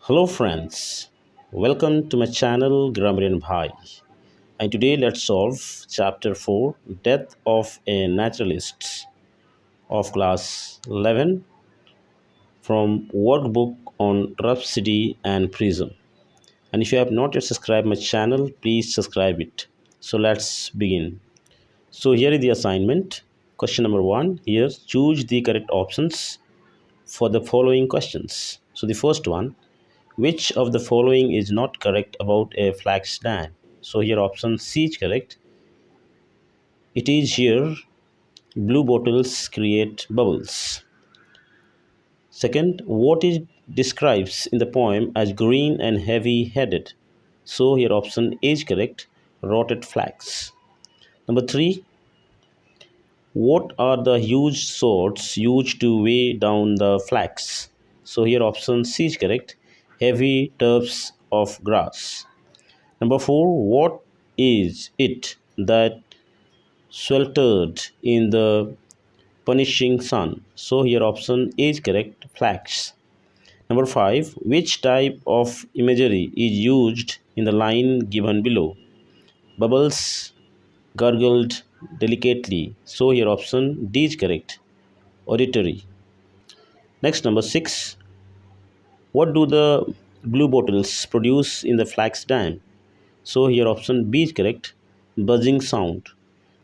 Hello friends, welcome to my channel Grammarian Bhai, and today let's solve chapter 4 Death of a Naturalist of class 11 from Workbook on Rhapsody and Prism. And if you have not yet subscribed my channel, please subscribe it. So let's begin. So here is the assignment. Question number 1. Here choose the correct options for the following questions. So the first one, which of the following is not correct about a flax dam? So here option C is correct. It is here blue bottles create bubbles. Second, what is describes in the poem as green and heavy-headed? So here option A is correct, rotted flax. Number 3, what are the huge swords used to weigh down the flax? So here option C is correct, heavy tubs of grass. Number 4, what is it that sweltered in the punishing sun? So here option A is correct, flax. Number 5, which type of imagery is used in the line given below? Bubbles gurgled delicately. So here option D is correct, auditory. Next, number 6, what do the blue bottles produce in the flax dam? So here option B is correct, buzzing sound.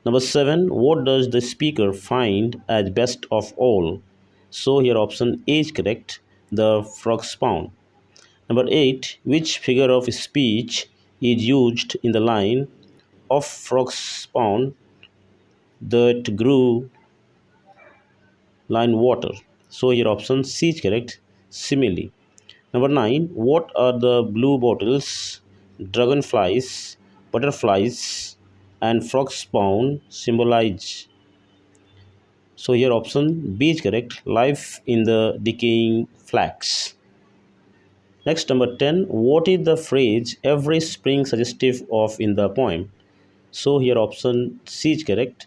Number 7, what does the speaker find as best of all? So here option A is correct, the frog spawn. Number 8, which figure of speech is used in the line of frog spawn that grew line water? So here option C is correct, simile. Number 9, what are the blue bottles, dragonflies, butterflies and frog spawn symbolize? So here option B is correct, life in the decaying flax. Next, number 10, what is the phrase every spring suggestive of in the poem? So here option C is correct,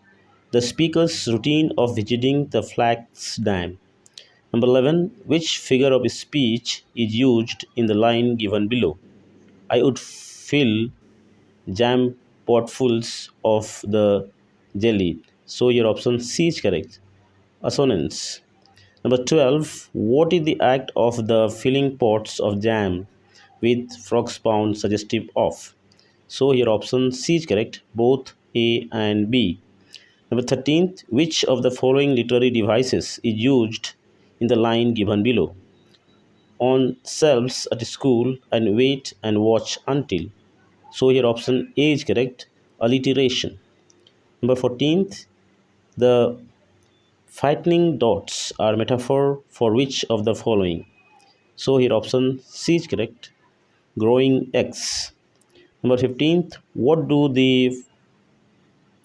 the speaker's routine of visiting the flax dam. Number 11, which figure of speech is used in the line given below? I would fill jam potfuls of the jelly. So your option C is correct, assonance. Number 12, what is the act of the filling pots of jam with frog spawn suggestive of? So here option C is correct, both A and B. Number 13th, which of the following literary devices is used in the line given below? On shelves at school and wait and watch until. So here option A is correct, alliteration. Number 14th, the fattening dots are metaphor for which of the following? So here option C is correct, growing eggs. Number 15th, what do the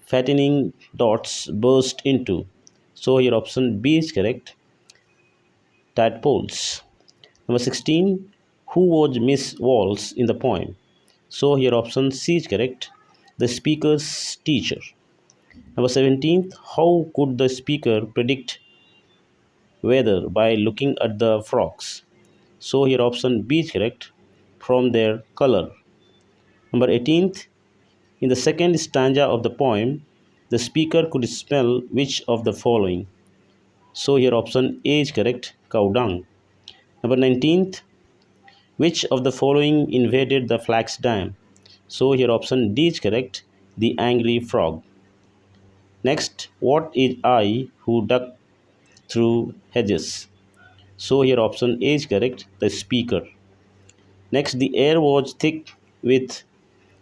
fattening dots burst into? So here option B is correct, tadpoles. Number 16, who was Miss Walls in the poem? So here option C is correct, the speaker's teacher. Number 17th, how could the speaker predict weather by looking at the frogs? So here option B is correct, from their color. Number 18th, in the second stanza of the poem, the speaker could smell which of the following? So here option A is correct, cow dung. Number 19th, which of the following invaded the flax dam? So here option D is correct, the angry frog. Next, what is I who duck through hedges? So here option A is correct, the speaker. Next, the air was thick with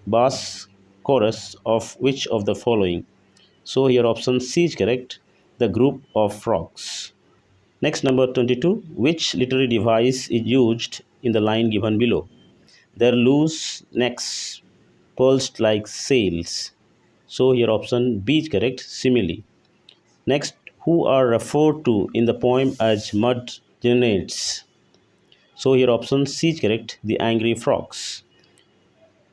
bass chorus of which of the following? So here option C is correct, the group of frogs. Next, number 22, which literary device is used in the line given below? Their loose necks pulsed like sails. So here option B is correct, simile. Next, who are referred to in the poem as mud grenades? So here option C is correct, the angry frogs.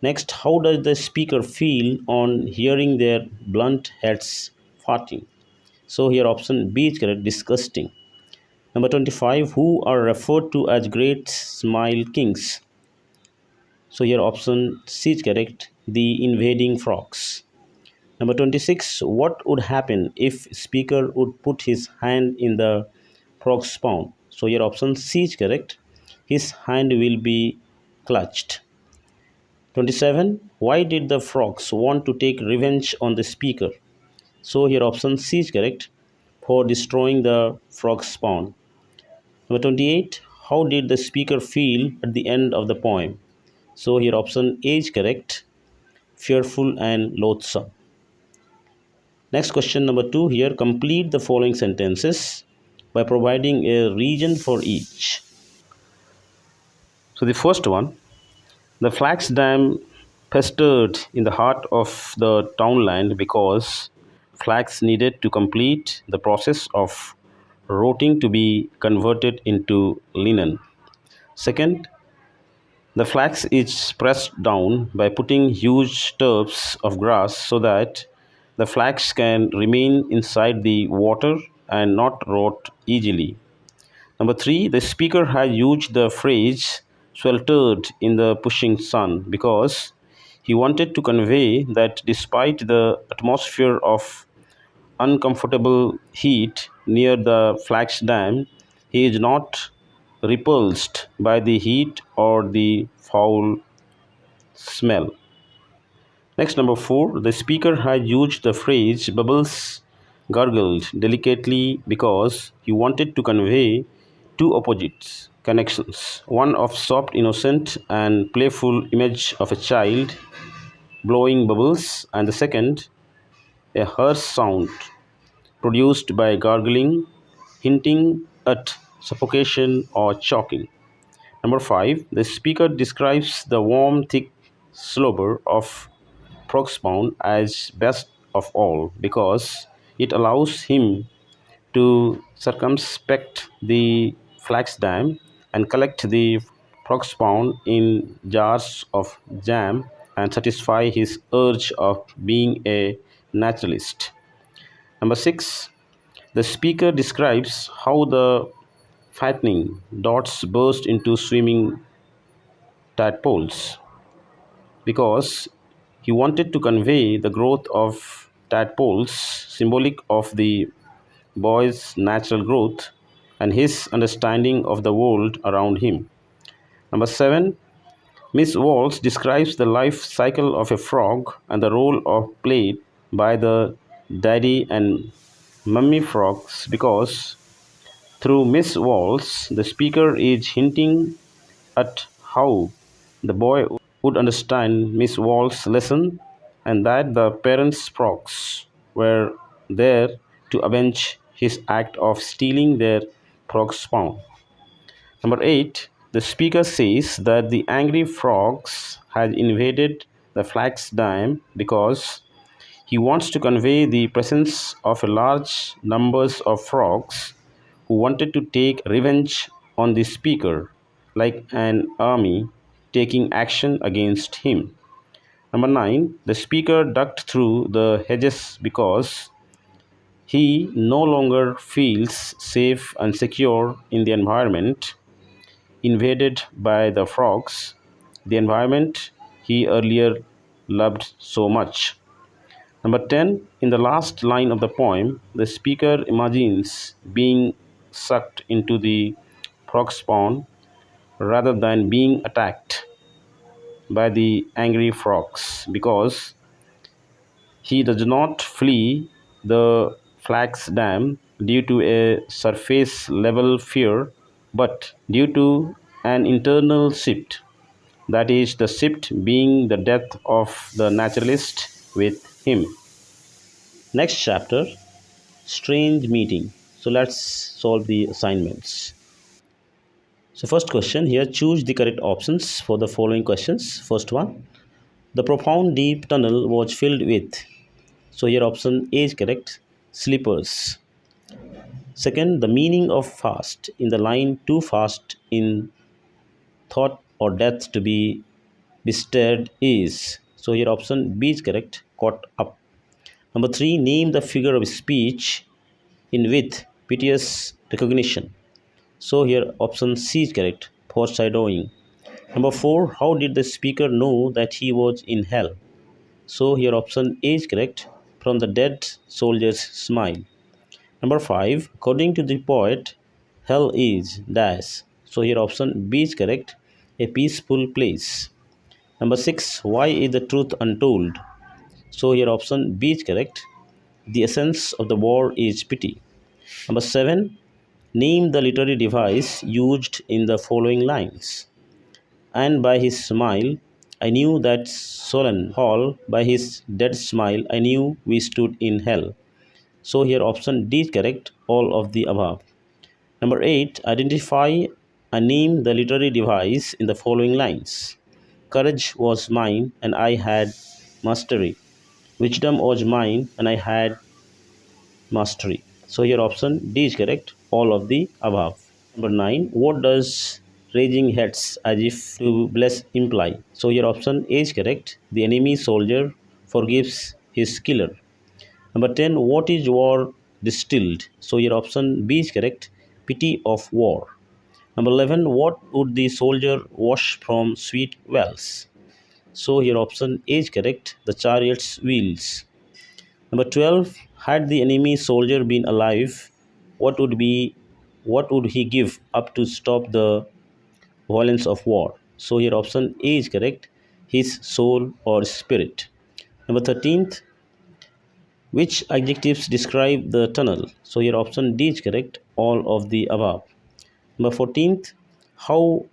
Next, how does the speaker feel on hearing their blunt heads farting? So here option B is correct, disgusting. Number 25, who are referred to as great smile kings. So here option C is correct, the invading frogs. Number 26, what would happen if speaker would put his hand in the frog's spawn? So here option C is correct, his hand will be clutched. 27, why did the frogs want to take revenge on the speaker? So here option C is correct, for destroying the frog's spawn. Number 28, how did the speaker feel at the end of the poem? So here option A is correct, fearful and loathsome. Next question number 2 here, complete the following sentences by providing a reason for each. So the first one, the flax dam pestered in the heart of the townland because flax needed to complete the process of rotting to be converted into linen. Second, the flax is pressed down by putting huge tubs of grass so that the flax can remain inside the water and not rot easily. Number 3, the speaker had used the phrase sweltered in the pushing sun because he wanted to convey that despite the atmosphere of uncomfortable heat near the flax dam, he is not repulsed by the heat or the foul smell. Next, number 4, the speaker had used the phrase bubbles gargled delicately because he wanted to convey two opposites connections, one of soft, innocent, and playful image of a child blowing bubbles, and the second, a harsh sound produced by gargling, hinting at suffocation or choking. Number 5, the speaker describes the warm, thick slobber of Proxpound as best of all because it allows him to circumspect the flax dam and collect the Proxpound in jars of jam and satisfy his urge of being a naturalist. Number 6, the speaker describes how the fattening dots burst into swimming tadpoles because he wanted to convey the growth of tadpoles, symbolic of the boy's natural growth and his understanding of the world around him. Number 7, Miss Walsh describes the life cycle of a frog and the role of played by the daddy and mummy frogs because through Miss Walsh, the speaker is hinting at how the boy would understand Miss Wall's lesson and that the parents' frogs were there to avenge his act of stealing their frog's spawn. Number 8, the speaker says that the angry frogs had invaded the flax dam because he wants to convey the presence of a large numbers of frogs who wanted to take revenge on the speaker, like an army taking action against him. Number 9, the speaker ducked through the hedges because he no longer feels safe and secure in the environment invaded by the frogs, the environment he earlier loved so much. Number 10, in the last line of the poem, the speaker imagines being sucked into the frog spawn rather than being attacked by the angry frogs because he does not flee the flax dam due to a surface level fear but due to an internal shift, that is, the shift being the death of the naturalist with him. Next chapter, strange meeting. So let's solve the assignments. So first question here, choose the correct options for the following questions. First one, the profound deep tunnel was filled with. So here option A is correct, slippers. Second, the meaning of fast in the line too fast in thought or death to be bestirred is. So here option B is correct, caught up. Number 3, name the figure of speech in with piteous recognition. So here option C is correct, foreshadowing. Number 4, how did the speaker know that he was in hell? So here option A is correct, from the dead soldier's smile. Number 5, according to the poet, hell is dash. So here option B is correct, a peaceful place. Number 6, why is the truth untold? So here option B is correct, the essence of the war is pity. Number 7, name the literary device used in the following lines. And by his smile, I knew that solemn hall, by his dead smile, I knew we stood in hell. So here option D is correct, all of the above. Number 8, identify and name the literary device in the following lines. Courage was mine and I had mastery. Wisdom was mine and I had mastery. So here option D is correct, all of the above. Number 9, what does raising heads as if to bless imply? So here option A is correct, the enemy soldier forgives his killer. Number 10, what is war distilled? So here option B is correct, pity of war. Number 11, what would the soldier wash from sweet wells? So here option A is correct, the chariot's wheels. Number 12, had the enemy soldier been alive, what would he give up to stop the violence of war? So here option A is correct, his soul or spirit. Number 13th, which adjectives describe the tunnel? So here option D is correct, all of the above. Number 14th, how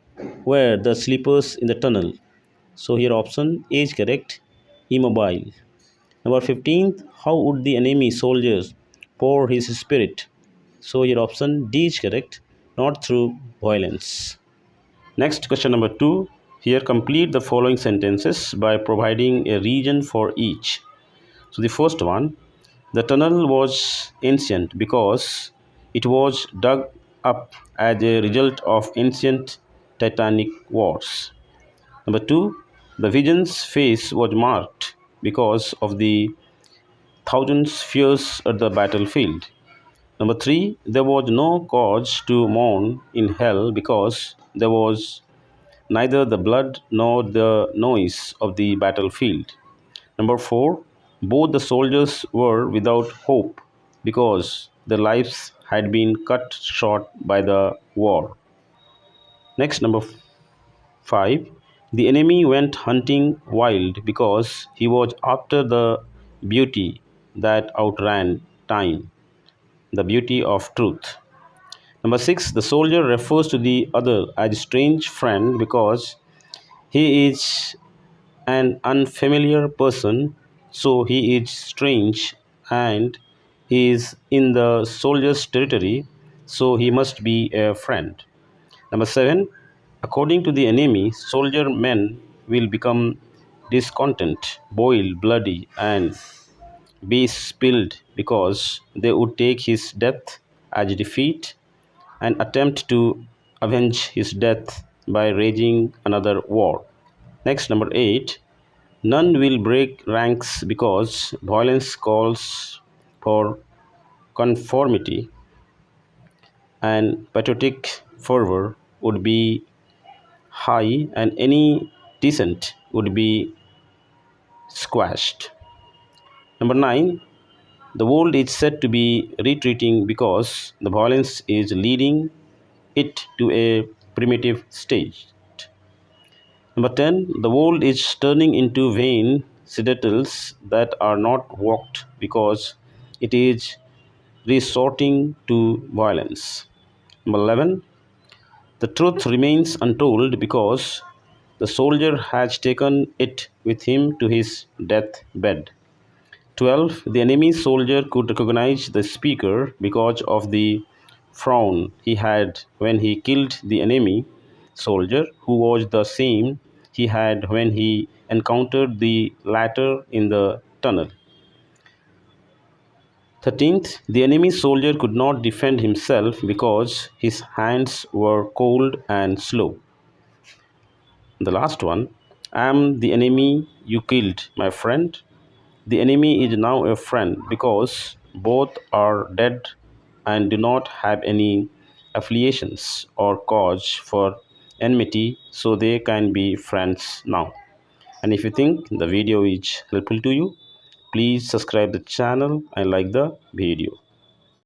were the sleepers in the tunnel? So here option A is correct, immobile. Number 15th, how would the enemy soldiers pour his spirit? So here option D is correct, not through violence. Next, question number 2. Here complete the following sentences by providing a reason for each. So the first one, the tunnel was ancient because it was dug up as a result of ancient titanic wars. Number 2, the vision's face was marked because of the thousands fierce at the battlefield. Number 3, there was no cause to mourn in hell because there was neither the blood nor the noise of the battlefield. Number 4, both the soldiers were without hope because their lives had been cut short by the war. Next, number 5, the enemy went hunting wild because he was after the beauty that outran time, the beauty of truth. Number 6, the soldier refers to the other as a strange friend because he is an unfamiliar person, so he is strange and is in the soldier's territory, so he must be a friend. Number 7, according to the enemy, soldier men will become discontent, boil bloody, and be spilled because they would take his death as defeat and attempt to avenge his death by waging another war. Next, number 8, none will break ranks because violence calls for conformity and patriotic fervor would be high and any dissent would be squashed. Number 9, the world is said to be retreating because the violence is leading it to a primitive stage. Number 10, the world is turning into vain citadels that are not walked because it is resorting to violence. Number 11, the truth remains untold because the soldier has taken it with him to his deathbed. 12, the enemy soldier could recognize the speaker because of the frown he had when he killed the enemy soldier, who was the same he had when he encountered the latter in the tunnel. 13th, the enemy soldier could not defend himself because his hands were cold and slow. The last one, I am the enemy you killed, my friend. The enemy is now a friend because both are dead and do not have any affiliations or cause for enmity, so they can be friends now. And if you think the video is helpful to you, please subscribe the channel and like the video.